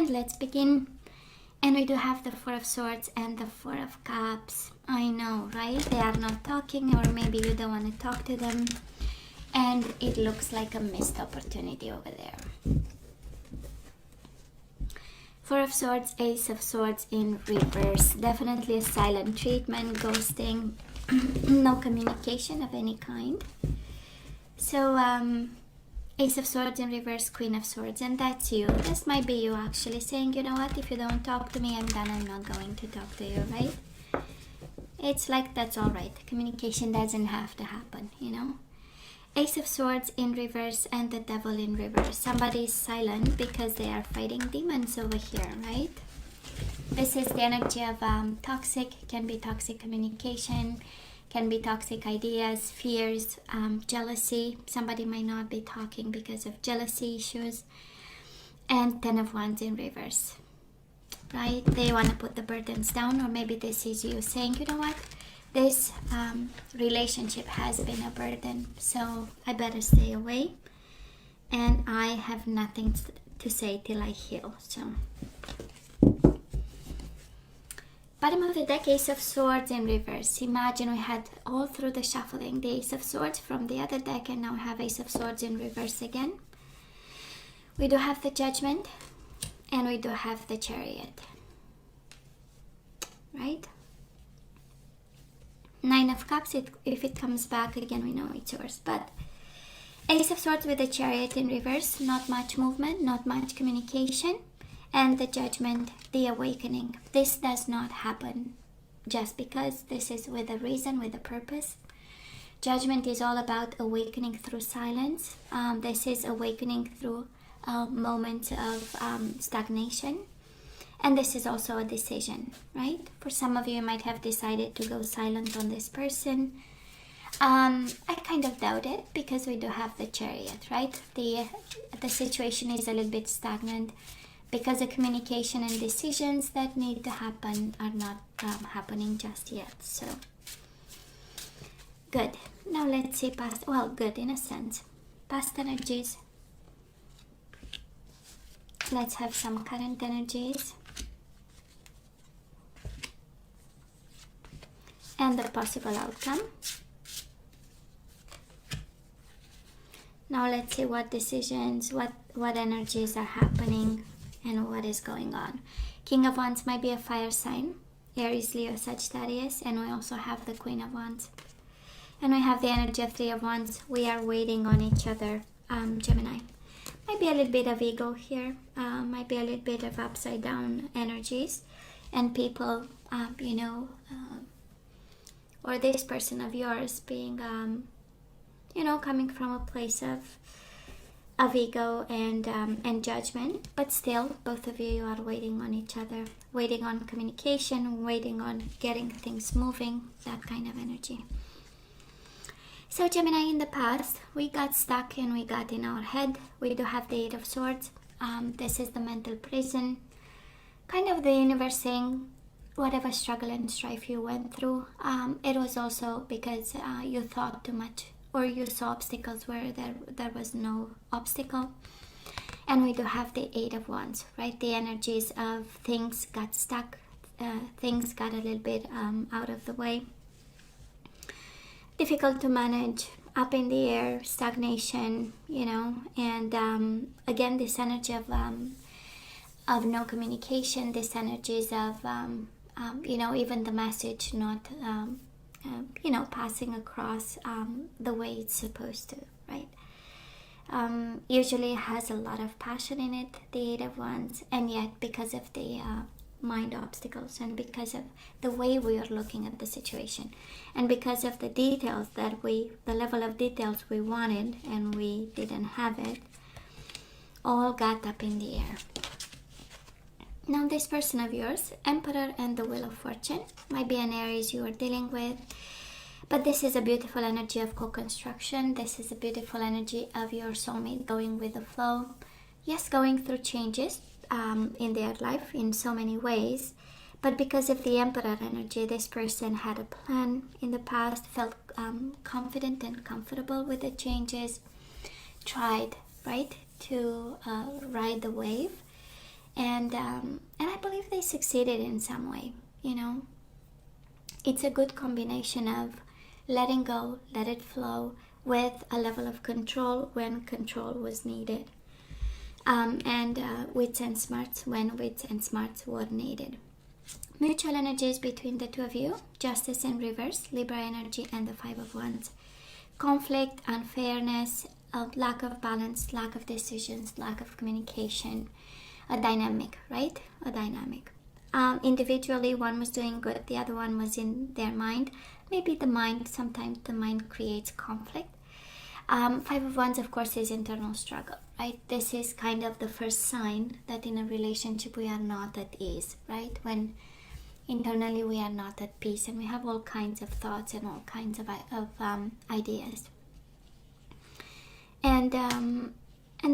And let's begin. And we do have the Four of Swords and the Four of Cups. I know, right? They are not talking, or maybe you don't want to talk to them. And it looks like a missed opportunity over there. Four of Swords, Ace of Swords in reverse. Definitely a silent treatment, ghosting, no communication of any kind. So, Ace of Swords in reverse, Queen of Swords, and that's you. This might be you actually saying, you know what, if you don't talk to me, I'm done, I'm not going to talk to you, right? It's like, that's all right. Communication doesn't have to happen, you know. Ace of Swords in reverse and the Devil in reverse. Somebody is silent because they are fighting demons over here, right? This is the energy of toxic, can be toxic communication, can be toxic ideas, fears, jealousy. Somebody might not be talking because of jealousy issues. And Ten of Wands in reverse, right? They want to put the burdens down, or maybe this is you saying, you know what? This relationship has been a burden, so I better stay away. And I have nothing to say till I heal. So, bottom of the deck, Ace of Swords in reverse. Imagine we had all through the shuffling the Ace of Swords from the other deck, and now we have Ace of Swords in reverse again. We do have the Judgment, and we do have the Chariot, right? Nine of Cups, if it comes back again, we know it's yours. But Ace of Swords with the Chariot in reverse, not much movement, not much communication. And the Judgment, the Awakening. This does not happen just because. This is with a reason, with a purpose. Judgment is all about awakening through silence. This is awakening through moments of stagnation. And this is also a decision, right? For some of you, you might have decided to go silent on this person. I kind of doubt it because we do have the Chariot, right? The situation is a little bit stagnant because the communication and decisions that need to happen are not happening just yet. So, good. Now let's see past, well, good in a sense. Past energies. Let's have some current energies. And the possible outcome. Now let's see what decisions, what energies are happening and what is going on. King of Wands might be a fire sign, Aries, Leo, Sagittarius, and we also have the Queen of Wands. And we have the energy of Three of Wands. We are waiting on each other, Gemini. Might be a little bit of ego here, might be a little bit of upside down energies, and people, or this person of yours being, coming from a place of ego and judgment, but still, both of you are waiting on each other, waiting on communication, waiting on getting things moving, that kind of energy. So Gemini, in the past, we got stuck and we got in our head. We do have the Eight of Swords. This is the mental prison, kind of the universe saying, whatever struggle and strife you went through, it was also because you thought too much, or you saw obstacles where there was no obstacle. And we do have the Eight of Wands, right? The energies of things got stuck, things got a little bit out of the way, difficult to manage, up in the air, stagnation, and again, this energy of no communication, this energies of even the message not passing across the way it's supposed to, right? Usually has a lot of passion in it, the Eight of Wands, and yet because of the mind obstacles and because of the way we are looking at the situation and because of the details the level of details we wanted and we didn't have it, all got up in the air. Now this person of yours, Emperor and the Wheel of Fortune, might be an Aries you are dealing with, but this is a beautiful energy of co-construction. This is a beautiful energy of your soulmate going with the flow. Yes, going through changes in their life in so many ways, but because of the Emperor energy, this person had a plan in the past, felt confident and comfortable with the changes, tried, right, to ride the wave. And I believe they succeeded in some way. You know, it's a good combination of letting go, let it flow, with a level of control when control was needed, and wits and smarts when wits and smarts were needed. Mutual energies between the two of you: Justice in reverse, Libra energy, and the Five of Wands. Conflict, unfairness, a lack of balance, lack of decisions, lack of communication, a dynamic, right? A dynamic. Individually, one was doing good, the other one was in their mind. Maybe sometimes the mind creates conflict. Five of Wands, of course, is internal struggle, right? This is kind of the first sign that in a relationship we are not at ease, right? When internally we are not at peace and we have all kinds of thoughts and all kinds of ideas. And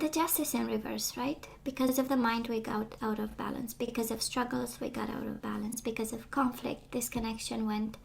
the Justice in reverse, right? Because of the mind, we got out of balance. Because of struggles, we got out of balance. Because of conflict, this connection went,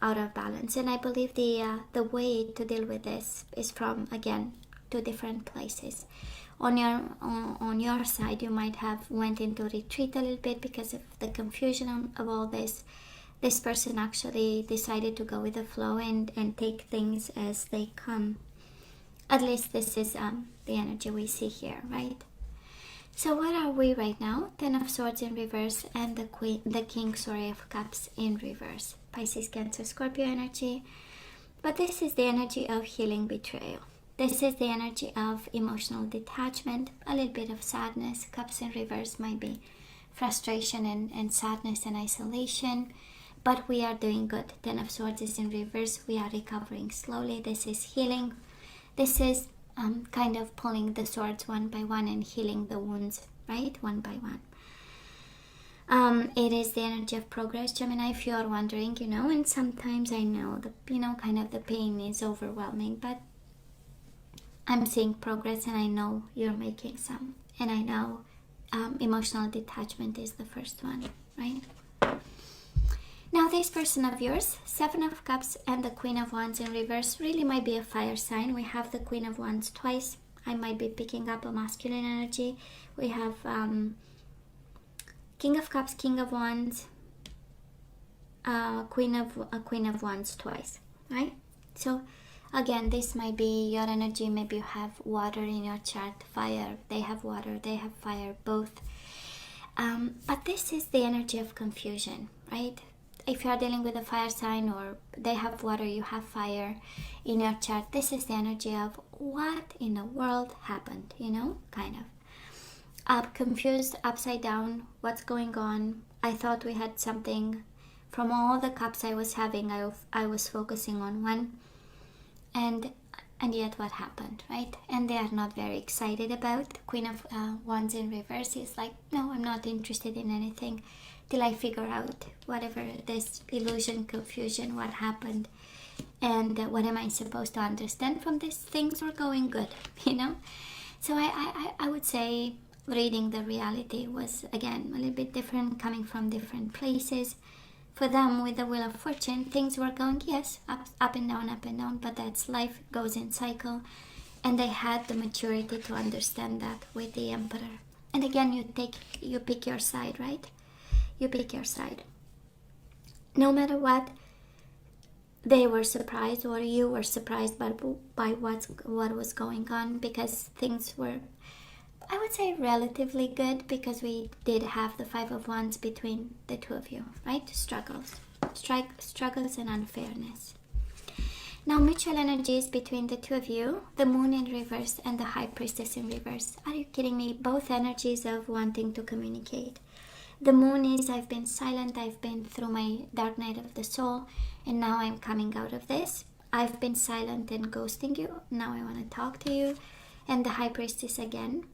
out of balance. And I believe the way to deal with this is from, again, two different places. On your side, you might have went into retreat a little bit because of the confusion of all this. This person actually decided to go with the flow and take things as they come. At least this is the energy we see here, right? So what are we right now? Ten of Swords in reverse and the King of Cups in reverse. Pisces, Cancer, Scorpio energy. But this is the energy of healing betrayal. This is the energy of emotional detachment, a little bit of sadness. Cups in reverse might be frustration and sadness and isolation. But we are doing good. Ten of Swords is in reverse. We are recovering slowly. This is healing. This is kind of pulling the swords one by one and healing the wounds, right? One by one. It is the energy of progress, Gemini, if you are wondering, and sometimes I know kind of the pain is overwhelming, but I'm seeing progress and I know you're making some. And I know emotional detachment is the first one, right? Now this person of yours, Seven of Cups and the Queen of Wands in reverse, really might be a fire sign. We have the Queen of Wands twice. I might be picking up a masculine energy. We have King of Cups, King of Wands, Queen of Wands twice, right? So again, this might be your energy. Maybe you have water in your chart, fire. They have water, they have fire, both. But this is the energy of confusion, right? If you are dealing with a fire sign, or they have water, you have fire in your chart, this is the energy of what in the world happened, kind of. Confused, upside down, what's going on? I thought we had something. From all the cups I was having, I was focusing on one. And yet what happened, right? And they are not very excited about. The Queen of Wands in reverse is like, no, I'm not interested in anything till I figure out whatever this illusion, confusion, what happened, and what am I supposed to understand from this. Things were going good, So I would say reading the reality was, again, a little bit different, coming from different places. For them, with the Wheel of Fortune, things were going, yes, up and down, but that's life, goes in cycle. And they had the maturity to understand that with the Emperor. And again, you pick your side, right? You pick your side. No matter what, they were surprised, or you were surprised by what was going on, because things were, I would say, relatively good, because we did have the Five of Wands between the two of you, right? Struggles and unfairness. Now, mutual energies between the two of you, the Moon in reverse and the High Priestess in reverse. Are you kidding me? Both energies of wanting to communicate. The Moon is, I've been silent, I've been through my dark night of the soul, and now I'm coming out of this. I've been silent and ghosting you, now I want to talk to you. And the High Priestess again,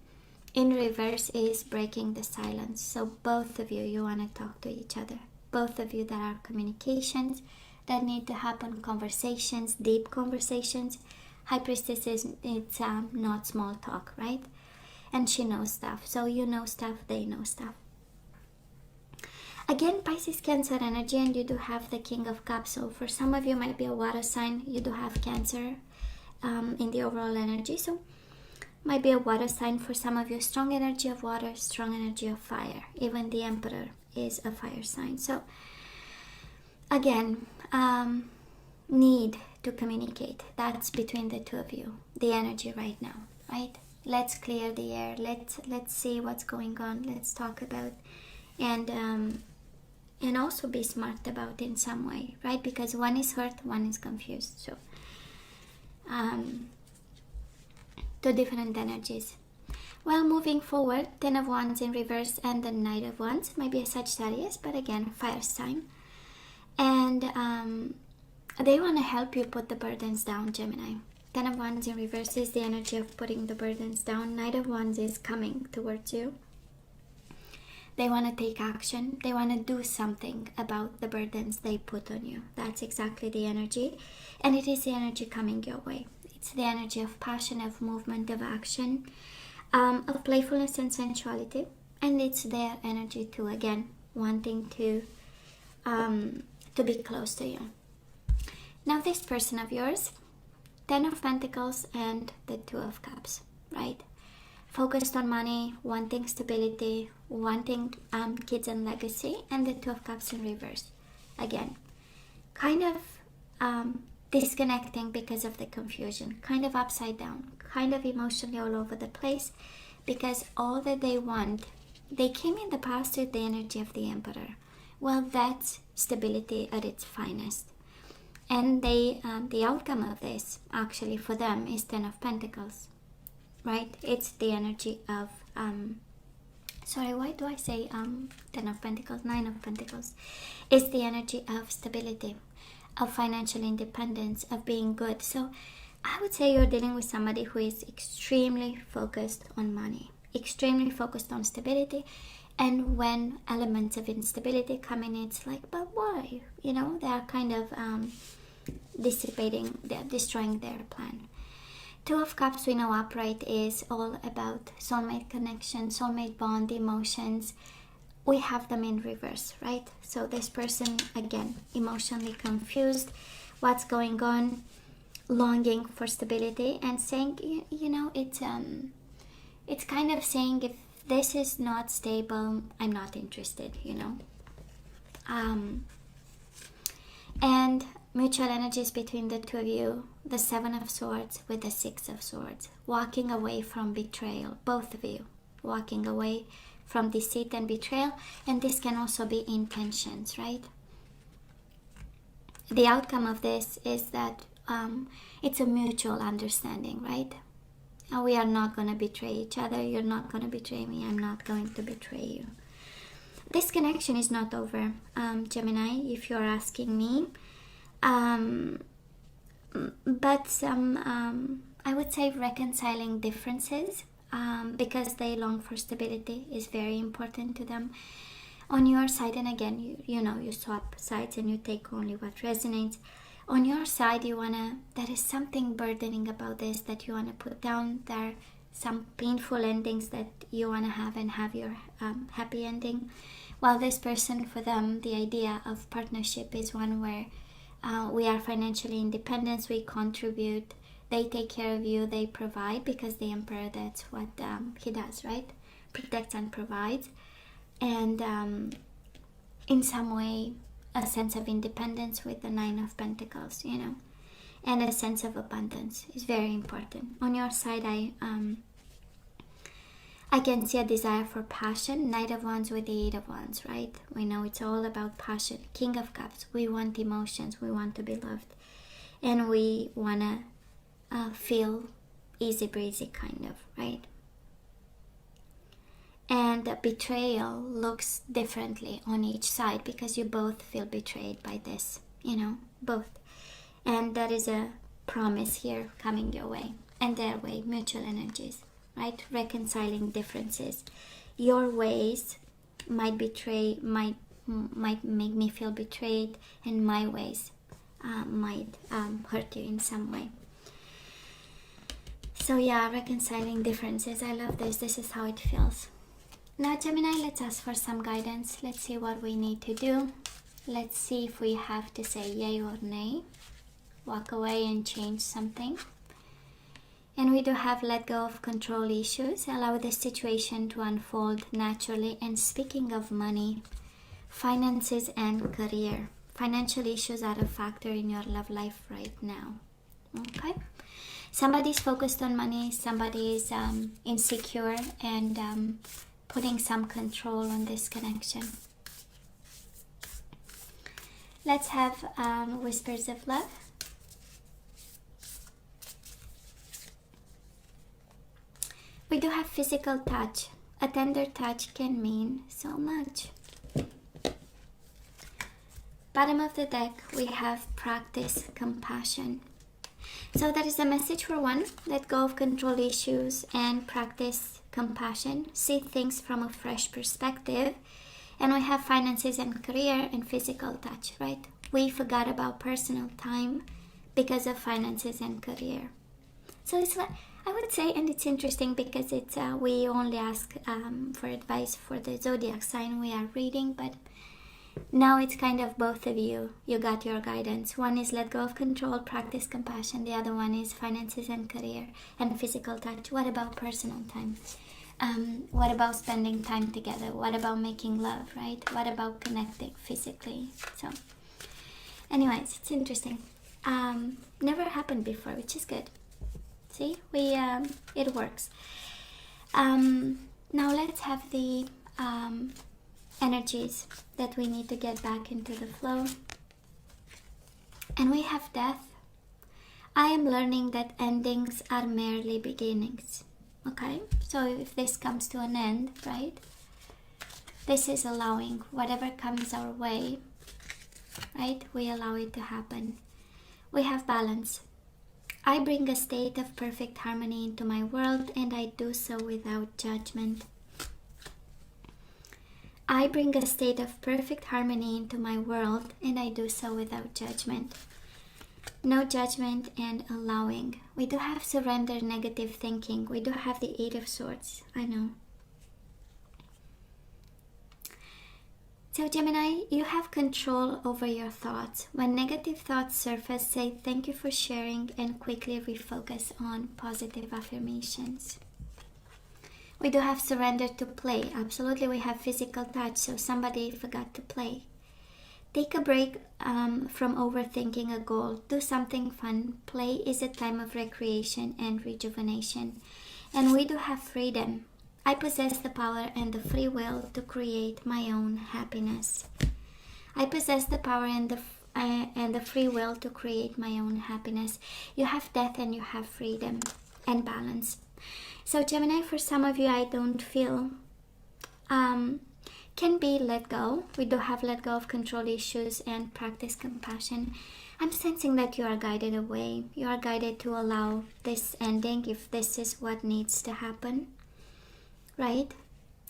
in reverse, is breaking the silence. So both of you want to talk to each other. Both of you, there are communications that need to happen, conversations, deep conversations. High Priestess it's not small talk, right? And she knows stuff. So you know stuff, they know stuff. Again, Pisces, Cancer energy, and you do have the King of Cups. So for some of you, might be a water sign. You do have Cancer in the overall energy. So Might be a water sign for some of you. Strong energy of water, strong energy of fire. Even the Emperor is a fire sign. So again, need to communicate. That's between the two of you, the energy right now, right? Let's clear the air. Let's see what's going on. Let's talk about, and also be smart about in some way, right? Because one is hurt, one is confused. So two different energies. Well, moving forward, 10 of Wands in reverse and the Knight of Wands. Might be a Sagittarius, but again, fire sign. And they want to help you put the burdens down, Gemini. 10 of Wands in reverse is the energy of putting the burdens down. Knight of Wands is coming towards you. They want to take action. They want to do something about the burdens they put on you. That's exactly the energy. And it is the energy coming your way. It's the energy of passion, of movement, of action, of playfulness and sensuality. And it's their energy too, again, wanting to be close to you. Now this person of yours, 10 of Pentacles and the 2 of Cups, right? Focused on money, wanting stability, wanting kids and legacy, and the 2 of Cups in reverse. Again, kind of disconnecting because of the confusion, kind of upside down, kind of emotionally all over the place, because all that they want, they came in the past with the energy of the Emperor. Well, that's stability at its finest. And they, the outcome of this, actually, for them is 10 of Pentacles, right? It's the energy of, sorry, why do I say 10 of Pentacles, 9 of Pentacles? It's the energy of stability, of financial independence, of being good. So I would say you're dealing with somebody who is extremely focused on money, extremely focused on stability. And when elements of instability come in, it's like, but why? You know, they are kind of dissipating, they're destroying their plan. 2 of Cups, we know upright is all about soulmate connection, soulmate bond, emotions. We have them in reverse, right? So this person, again, emotionally confused, what's going on, longing for stability, and saying, you know, it's kind of saying, if this is not stable, I'm not interested, you know. And mutual energies between the two of you, the 7 of Swords with the 6 of Swords, walking away from betrayal, both of you, walking away from deceit and betrayal. And this can also be intentions, right? The outcome of this is that it's a mutual understanding, right? We are not going to betray each other. You're not going to betray me. I'm not going to betray you. This connection is not over, Gemini, if you're asking me. But some, I would say, reconciling differences, because they long for stability is very important to them. On your side, and again, you know, you swap sides and you take only what resonates. On your side, you wanna, there is something burdening about this that you wanna put down. There are some painful endings that you wanna have and have your happy ending. While this person, for them, the idea of partnership is one where we are financially independent, we contribute, they take care of you, they provide, because the Emperor, that's what he does, right? Protects and provides. And in some way, a sense of independence with the 9 of Pentacles, you know, and a sense of abundance is very important. On your side, I can see a desire for passion. Knight of Wands with the 8 of Wands, right? We know it's all about passion. King of Cups, we want emotions, we want to be loved, and we want to feel easy breezy, kind of, right? And betrayal looks differently on each side, because you both feel betrayed by this, you know, both. And that is a promise here coming your way, and their way, mutual energies, right? Reconciling differences. Your ways might make me feel betrayed, and my ways might hurt you in some way. So yeah, reconciling differences. I love this. This is how it feels. Now, Gemini, let's ask for some guidance. Let's see what we need to do. Let's see if we have to say yay or nay. Walk away and change something. And we do have let go of control issues, allow the situation to unfold naturally. And speaking of money, finances and career. Financial issues are a factor in your love life right now. Okay? Somebody's focused on money, somebody is insecure and putting some control on this connection. Let's have whispers of love. We do have physical touch. A tender touch can mean so much. Bottom of the deck, we have practice compassion. So that is a message for one. Let go of control issues and practice compassion. See things from a fresh perspective. And we have finances and career and physical touch, right? We forgot about personal time because of finances and career. So it's what I would say, and it's interesting because it's we only ask for advice for the zodiac sign we are reading, but now it's kind of both of you. You got your guidance. One is let go of control, practice compassion. The other one is finances and career and physical touch. What about personal time? What about spending time together? What about making love, right? What about connecting physically? So, anyways, it's interesting. Never happened before, which is good. See, it works. Now let's have the energies that we need to get back into the flow. And we have death. I am learning that endings are merely beginnings. Okay, so if this comes to an end, right, this is allowing whatever comes our way, right, we allow it to happen. We have balance. I bring a state of perfect harmony into my world, and I do so without judgment. I bring a state of perfect harmony into my world, and I do so without judgment. No judgment and allowing. We do have surrender, negative thinking. We do have the Eight of Swords. I know. So Gemini, you have control over your thoughts. When negative thoughts surface, say thank you for sharing and quickly refocus on positive affirmations. We do have surrender to play. Absolutely, we have physical touch. So somebody forgot to play. Take a break from overthinking a goal. Do something fun. Play is a time of recreation and rejuvenation. And we do have freedom. I possess the power and the free will to create my own happiness. I possess the power and the free will to create my own happiness. You have death and you have freedom and balance. So Gemini, for some of you, I don't feel can be let go. We do have let go of control issues and practice compassion. I'm sensing that you are guided away. You are guided to allow this ending if this is what needs to happen, right?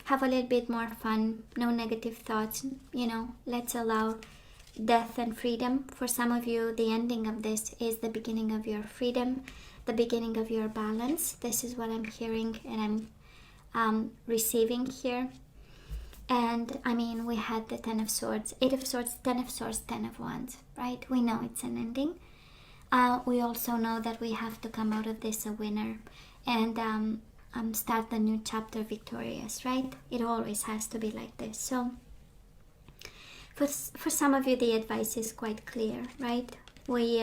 Have a little bit more fun, no negative thoughts, let's allow death and freedom. For some of you, the ending of this is the beginning of your freedom, the beginning of your balance. This is what I'm hearing and I'm receiving here. And I mean, we had the Ten of Swords, Eight of Swords, Ten of Swords, Ten of Wands, right? We know it's an ending. We also know that we have to come out of this a winner and start the new chapter victorious, right? It always has to be like this. So for some of you, the advice is quite clear, right? We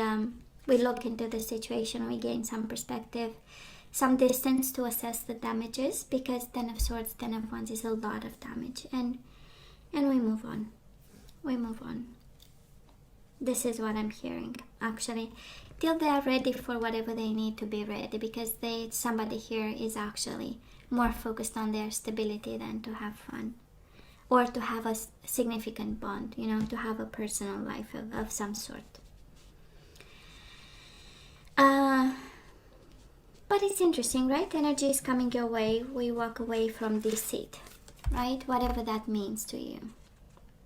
look into the situation, we gain some perspective, some distance to assess the damages, because Ten of Swords, Ten of Wands is a lot of damage, and we move on. We move on. This is what I'm hearing, actually, till they are ready for whatever they need to be ready, because somebody here is actually more focused on their stability than to have fun, or to have a significant bond, to have a personal life of some sort. But it's interesting, right? Energy is coming your way. We walk away from deceit, right? Whatever that means to you.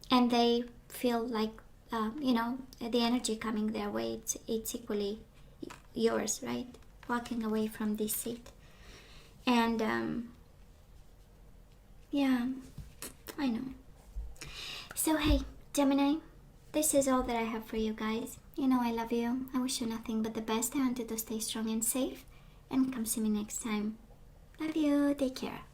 And they feel like, the energy coming their way, it's equally yours, right? Walking away from deceit. And, yeah, I know. So, hey, Gemini, this is all that I have for you guys. I love you. I wish you nothing but the best. I want you to stay strong and safe. and come see me next time. Love you. Take care.